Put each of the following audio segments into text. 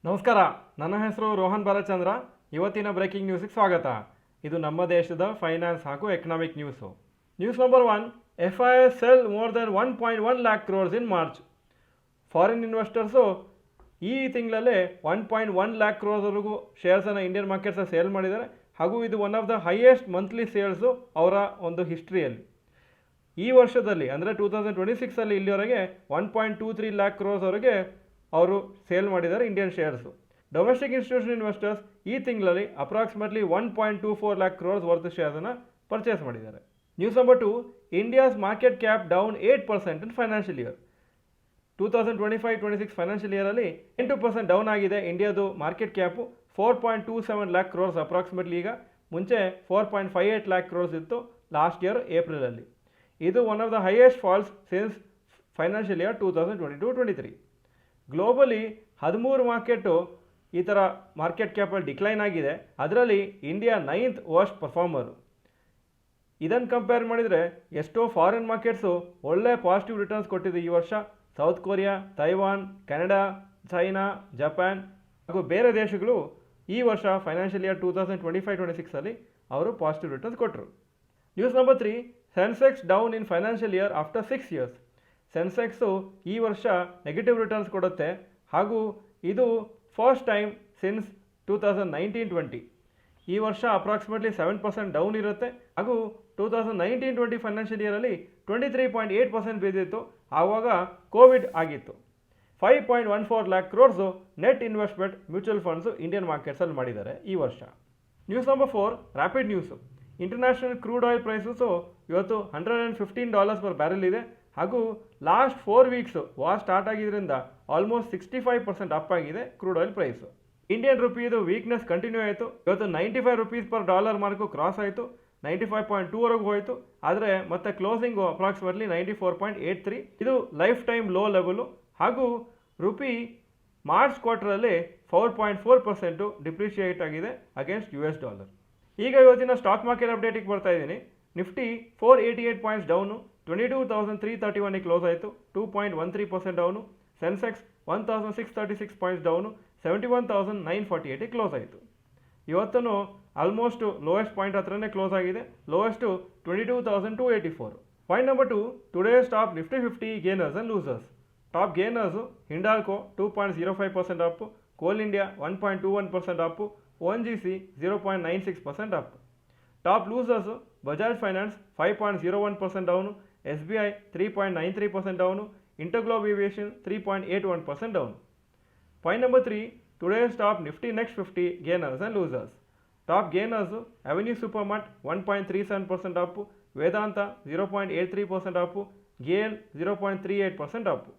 ನಮಸ್ಕಾರ, ನನ್ನ ಹೆಸರು ರೋಹನ್ ಬಾಲಚಂದ್ರ. ಇವತ್ತಿನ ಬ್ರೇಕಿಂಗ್ ನ್ಯೂಸ್ಗೆ ಸ್ವಾಗತ. ಇದು ನಮ್ಮ ದೇಶದ ಫೈನಾನ್ಸ್ ಹಾಗೂ economic news. News number 1, FIS cell more than 1.1 lakh crores ಇನ್ ಮಾರ್ಚ್. ಫಾರಿನ್ ಇನ್ವೆಸ್ಟರ್ಸು ಈ ತಿಂಗಳಲ್ಲೇ 1.1 lakh crores ಶೇರ್ಸನ್ನು ಇಂಡಿಯನ್ ಮಾರ್ಕೆಟ್ಸಲ್ಲಿ ಸೇಲ್ ಮಾಡಿದ್ದಾರೆ. ಹಾಗೂ ಇದು one of the highest monthly sales ಅವರ ಒಂದು ಹಿಸ್ಟ್ರಿಯಲ್ಲಿ. ಈ ವರ್ಷದಲ್ಲಿ ಅಂದರೆ 2026 ಇಲ್ಲಿವರೆಗೆ 1.23 lakh crores ಅವರು ಸೇಲ್ ಮಾಡಿದ್ದಾರೆ Indian shares. Domestic institution investors ಈ ತಿಂಗಳಲ್ಲಿ ಅಪ್ರಾಕ್ಸಿಮೇಟ್ಲಿ 1.24 lakh crores ವರ್ತ್ ಶೇರ್ಸನ್ನು ಪರ್ಚೇಸ್ ಮಾಡಿದ್ದಾರೆ. News number 2, India's market cap down 8% in financial year. 2025-26 financial ಇಯರಲ್ಲಿ 8% ಡೌನ್ ಆಗಿದೆ ಇಂಡಿಯಾದು market cap. 4.27 lakh crores approximately. ಈಗ ಮುಂಚೆ 4.58 lakh crores ಇತ್ತು ಲಾಸ್ಟ್ ಇಯರ್ ಏಪ್ರಿಲಲ್ಲಿ. ಇದು one of the highest falls since financial year 2022-23. Globally 13 market ಈ ಥರ ಮಾರ್ಕೆಟ್ ಕ್ಯಾಪಲ್ಲಿ ಡಿಕ್ಲೈನ್ ಆಗಿದೆ. ಅದರಲ್ಲಿ ಇಂಡಿಯಾ 9th ವರ್ಸ್ಟ್ ಪರ್ಫಾರ್ಮರು. ಇದನ್ನು ಕಂಪೇರ್ ಮಾಡಿದರೆ ಎಷ್ಟೋ ಫಾರಿನ್ ಮಾರ್ಕೆಟ್ಸು ಒಳ್ಳೆ ಪಾಸಿಟಿವ್ ರಿಟರ್ನ್ಸ್ ಕೊಟ್ಟಿದೆ ಈ ವರ್ಷ. South Korea, Taiwan, Canada, China, Japan ಹಾಗೂ ಬೇರೆ ದೇಶಗಳು ಈ ವರ್ಷ ಫೈನಾನ್ಷಿಯಲ್ ಇಯರ್ 2025-26 ಅವರು ಪಾಸಿಟಿವ್ ರಿಟರ್ನ್ಸ್ ಕೊಟ್ಟರು. News number 3, Sensex down in financial year after 6 years. Sensex ಈ ವರ್ಷ ನೆಗೆಟಿವ್ ರಿಟರ್ನ್ಸ್ ಕೊಡುತ್ತೆ. ಹಾಗೂ ಇದು ಫಸ್ಟ್ ಟೈಮ್ ಸಿನ್ಸ್ 2019-20. ಈ ವರ್ಷ ಅಪ್ರಾಕ್ಸಿಮೇಟ್ಲಿ 7% ಡೌನ್ ಇರುತ್ತೆ. ಹಾಗೂ 2019-20 ಫೈನಾನ್ಷಿಯಲ್ ಇಯರಲ್ಲಿ 23.8% ಬಿದ್ದಿತ್ತು. ಆವಾಗ ಕೋವಿಡ್ ಆಗಿತ್ತು. 5.14 lakh crores net investment mutual funds Indian ಮಾರ್ಕೆಟ್ಸಲ್ಲಿ ಮಾಡಿದ್ದಾರೆ ಈ ವರ್ಷ. News number 4, rapid news. International crude oil prices ಇವತ್ತು $115 ಪರ್ ಬ್ಯಾರೆಲ್ ಇದೆ. ಹಾಗೂ ಲಾಸ್ಟ್ 4 ವೀಕ್ಸು ವಾರ್ ಸ್ಟಾರ್ಟ್ ಆಗಿದ್ದರಿಂದ ಆಲ್ಮೋಸ್ಟ್ 65% ಅಪ್ ಆಗಿದೆ ಕ್ರೂಡ್ ಆಯಿಲ್ ಪ್ರೈಸು. ಇಂಡಿಯನ್ ರುಪೀದು ವೀಕ್ನೆಸ್ ಕಂಟಿನ್ಯೂ ಆಯಿತು. ಇವತ್ತು 95 rupees per dollar mark cross ಆಯಿತು. 95.2 ಹೋಯಿತು. ಆದರೆ ಮತ್ತೆ ಕ್ಲೋಸಿಂಗು ಅಪ್ರಾಕ್ಸಿಮೇಟ್ಲಿ 94.83. ಇದು ಲೈಫ್ ಟೈಮ್ ಲೋ ಲೆವೆಲು. ಹಾಗೂ ರುಪಿ ಮಾರ್ಚ್ ಕ್ವಾರ್ಟರಲ್ಲಿ 4.4% ಡಿಪ್ರಿಷಿಯೇಟ್ ಆಗಿದೆ ಅಗೇನ್ಸ್ಟ್ US ಡಾಲರ್. ಈಗ ಇವತ್ತಿನ ಸ್ಟಾಕ್ ಮಾರ್ಕೆಟ್ ಅಪ್ಡೇಟಿಗೆ ಬರ್ತಾ ಇದ್ದೀನಿ. ನಿಫ್ಟಿ 488 ಪಾಯಿಂಟ್ಸ್ ಡೌನು, 22,331 ಕ್ಲೋಸ್ ಆಯಿತು, 2.13% down. Sensex 1,636 points down, 71,948 close ಆಯಿತು. ಇವತ್ತೂ ಆಲ್ಮೋಸ್ಟ್ ಲೋಯೆಸ್ಟ್ ಪಾಯಿಂಟ್ ಹತ್ರನೇ ಕ್ಲೋಸ್ ಆಗಿದೆ. Lowest 22,284. Point number 2, today's top Nifty 50 gainers and losers. Top gainers Hindalco 2.05% up, Coal India 1.21% up, ONGC 0.96% up. Top losers Bajaj Finance 5.01% down, SBI 3.93% down, InterGlobe Aviation 3.81% down. Point number 3, today's top Nifty next 50 gainers and losers. Top gainers avenue Supermart 1.37% up, Vedanta 0.83% up, GAIL 0.38% up.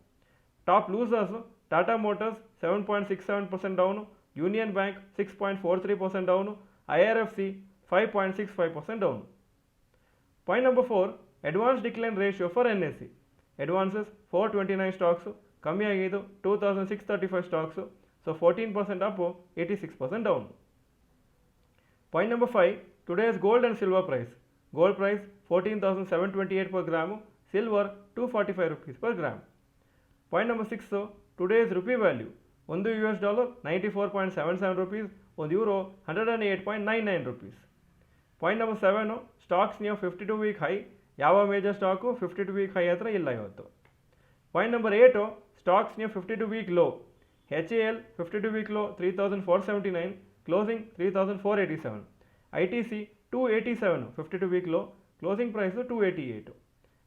Top losers Tata Motors 7.67% down, Union Bank 6.43% down, IRFC 5.65% down. Point number 4, advance decline ratio for NSE. Advances 429 stocks, ಕಮ್ಮಿ ಆಗಿದ್ದು 2,635 stocks. So 14% up, 86% down. Point number 5, today's gold and silver price. Gold price 14,728 per gram, silver 245 rupees per gram. Point number 6, today's rupee value. $1 94.77 rupees, €1 108.99 rupees. Point number 7, stocks near 52 week high. ಯಾವ major stock 52 week high ಹತ್ರ ಇಲ್ಲ ಇವತ್ತು. Point number 8, stocks near 52 week low. HAL 52 week low 3,479, closing 3,487. ITC 287 52 week low, closing price 288.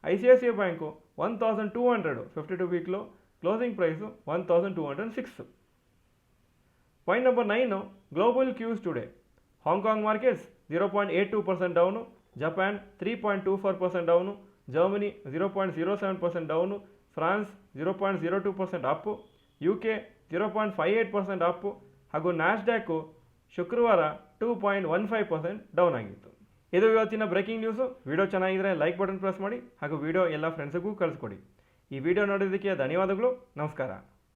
ICICI bank 1,200 52 week low, closing price 1,206. Point number 9, global Qs today. Hong Kong markets 0.82% down, Japan 3.24% down, Germany 0.07% down, France 0.02% Appu, UK 0.58% Appu. ಹಾಗೂ ನ್ಯಾಸ್ಡ್ಯಾಕು ಶುಕ್ರವಾರ 2.15% down ಆಗಿತ್ತು. ಇದು ಇವತ್ತಿನ breaking news. Video ಚೆನ್ನಾಗಿದ್ದರೆ like button press ಮಾಡಿ ಹಾಗೂ video ಎಲ್ಲ ಫ್ರೆಂಡ್ಸಿಗೂ ಕಳಿಸ್ಕೊಡಿ. ಈ ವಿಡಿಯೋ ನೋಡೋದಕ್ಕೆ ಧನ್ಯವಾದಗಳು. ನಮಸ್ಕಾರ.